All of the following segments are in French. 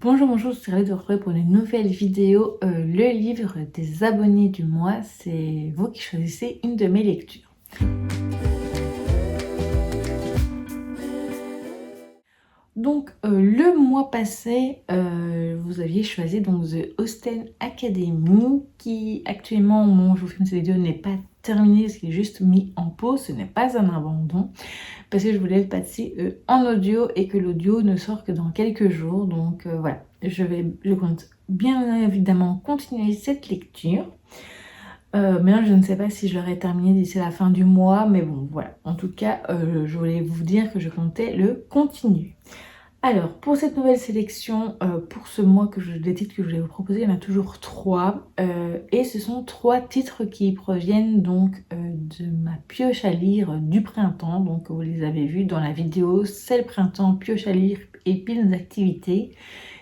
Bonjour, bonjour, je suis ravie de vous retrouver pour une nouvelle vidéo. Le livre des abonnés du mois, c'est vous qui choisissez une de mes lectures. Donc, le mois passé, vous aviez choisi donc The Austen Academy, qui actuellement, au moment où je vous filme cette vidéo, n'est pas terminé, ce qui est juste mis en pause. Ce n'est pas un abandon, parce que je voulais le passer en audio et que l'audio ne sort que dans quelques jours. Donc voilà, je compte bien évidemment continuer cette lecture. Maintenant, je ne sais pas si je l'aurai terminé d'ici la fin du mois, mais bon, voilà. En tout cas, je voulais vous dire que je comptais le continuer. Alors, pour cette nouvelle sélection, pour ce mois, les titres que je voulais vous proposer, il y en a toujours 3. Et ce sont 3 titres qui proviennent donc de ma pioche à lire du printemps. Donc, vous les avez vus dans la vidéo, c'est le printemps, pioche à lire et piles d'activités.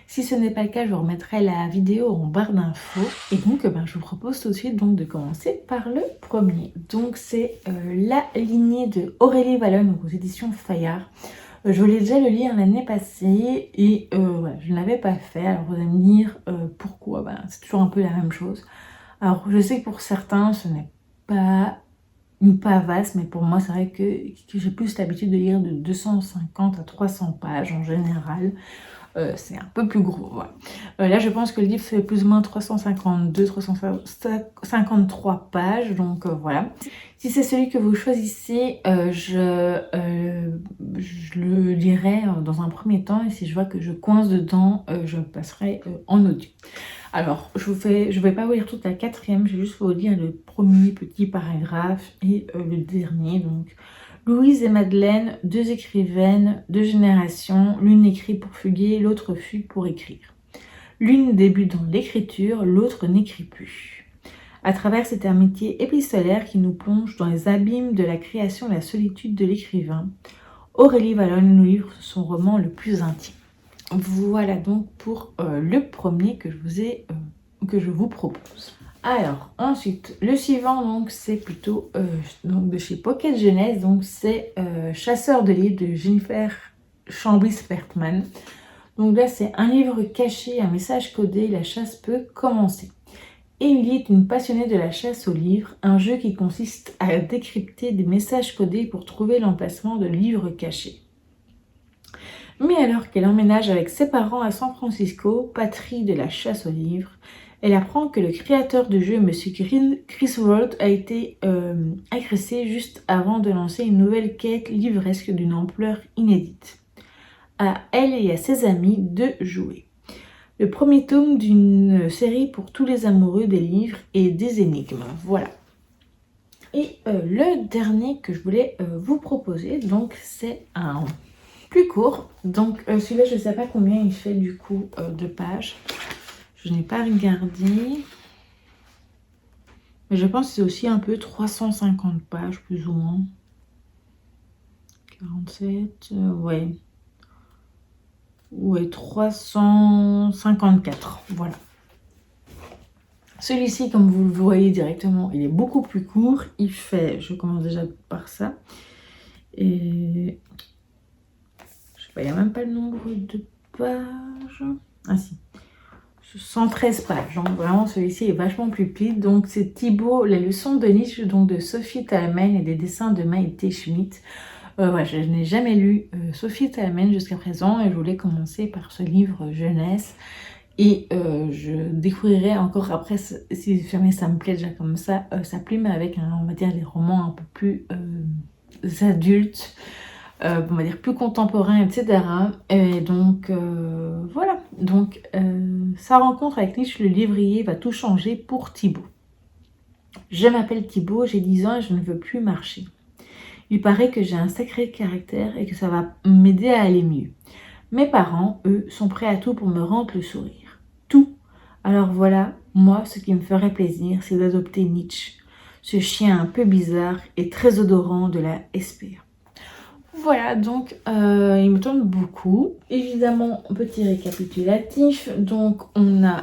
Si ce n'est pas le cas, je vous remettrai la vidéo en barre d'infos. Et donc, je vous propose tout de suite donc, de commencer par le premier. Donc, c'est La lignée de Aurélie Valognes, donc aux éditions Fayard. Je voulais déjà le lire l'année passée et voilà, je ne l'avais pas fait. Alors vous allez me dire pourquoi, c'est toujours un peu la même chose. Alors je sais que pour certains ce n'est pas une pavasse, mais pour moi c'est vrai que j'ai plus l'habitude de lire de 250 à 300 pages en général. C'est un peu plus gros, voilà. Là je pense que le livre fait plus ou moins 352, 353 pages, donc voilà. Si c'est celui que vous choisissez, je le lirai dans un premier temps, et si je vois que je coince dedans, je passerai en audio. Alors, je vais pas vous lire toute la 4e, je vais juste vous lire le premier petit paragraphe et le dernier, donc. Louise et Madeleine, 2 écrivaines, 2 générations, l'une écrit pour fuguer, l'autre fugue pour écrire. L'une débute dans l'écriture, l'autre n'écrit plus. À travers cet amitié épistolaire qui nous plonge dans les abîmes de la création et la solitude de l'écrivain, Aurélie Valognes nous livre son roman le plus intime. Voilà donc pour le premier que je vous propose. Alors, ensuite, le suivant, donc, c'est plutôt donc de chez Pocket Jeunesse, donc c'est Chasseur de livres de Jennifer Chambris-Bertman. Donc là, c'est un livre caché, un message codé, la chasse peut commencer. Emily est une passionnée de la chasse aux livres, un jeu qui consiste à décrypter des messages codés pour trouver l'emplacement de livres cachés. Mais alors qu'elle emménage avec ses parents à San Francisco, patrie de la chasse aux livres, elle apprend que le créateur du jeu, M. Chris Ward, a été agressé juste avant de lancer une nouvelle quête livresque d'une ampleur inédite. À elle et à ses amis de jouer. Le premier tome d'une série pour tous les amoureux des livres et des énigmes. Voilà. Et le dernier que je voulais vous proposer, donc c'est un plus court. Donc celui-là, je ne sais pas combien il fait du coup de pages. Je n'ai pas regardé. Mais je pense que c'est aussi un peu 350 pages, plus ou moins. 47, ouais. Ouais, 354, voilà. Celui-ci, comme vous le voyez directement, il est beaucoup plus court. Il fait, je commence déjà par ça. Et je sais pas, il n'y a même pas le nombre de pages. Ah si. 113 pages, donc vraiment celui-ci est vachement plus petit. Donc c'est Thibaut, les leçons de Nietzsche, donc de Sophie Talman et des dessins de Maïté Schmidt. Voilà, je n'ai jamais lu Sophie Talman jusqu'à présent et je voulais commencer par ce livre jeunesse. Et je découvrirai encore après, si jamais ça me plaît déjà comme ça, sa plume avec, on va dire, des romans un peu plus adultes. On va dire plus contemporain, etc. Et donc voilà, donc sa rencontre avec Nietzsche, le livrier, va tout changer pour Thibaut. Je m'appelle Thibaut, j'ai 10 ans et je ne veux plus marcher. Il paraît que j'ai un sacré caractère et que ça va m'aider à aller mieux. Mes parents, eux, sont prêts à tout pour me rendre le sourire. Tout. Alors voilà, moi, ce qui me ferait plaisir, c'est d'adopter Nietzsche, ce chien un peu bizarre et très odorant de la SPA. Voilà, donc il me tente beaucoup. Évidemment, petit récapitulatif. Donc on a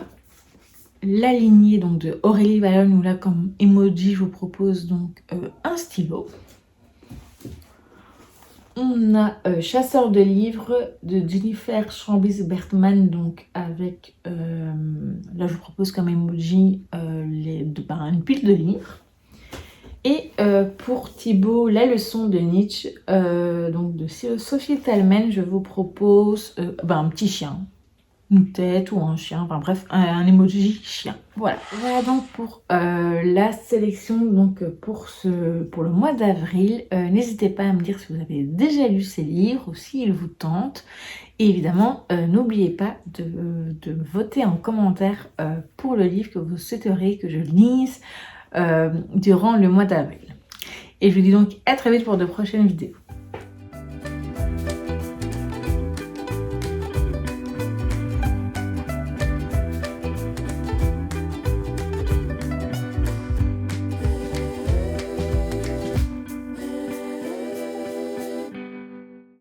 la lignée donc, de Aurélie Valognes, où là comme emoji je vous propose donc un stylo. On a Chasseur de livres de Jennifer Chambis-Bertman, donc avec, là je vous propose comme emoji une pile de livres. Et pour Thibaut, la leçon de Nietzsche, donc de Sophie Talman, je vous propose un petit chien, une tête ou un chien, enfin bref, un emoji chien. Voilà donc pour la sélection donc pour le mois d'avril. N'hésitez pas à me dire si vous avez déjà lu ces livres ou s'ils vous tentent. Et évidemment, n'oubliez pas de voter en commentaire pour le livre que vous souhaiteriez que je lise durant le mois d'avril. Et je vous dis donc à très vite pour de prochaines vidéos.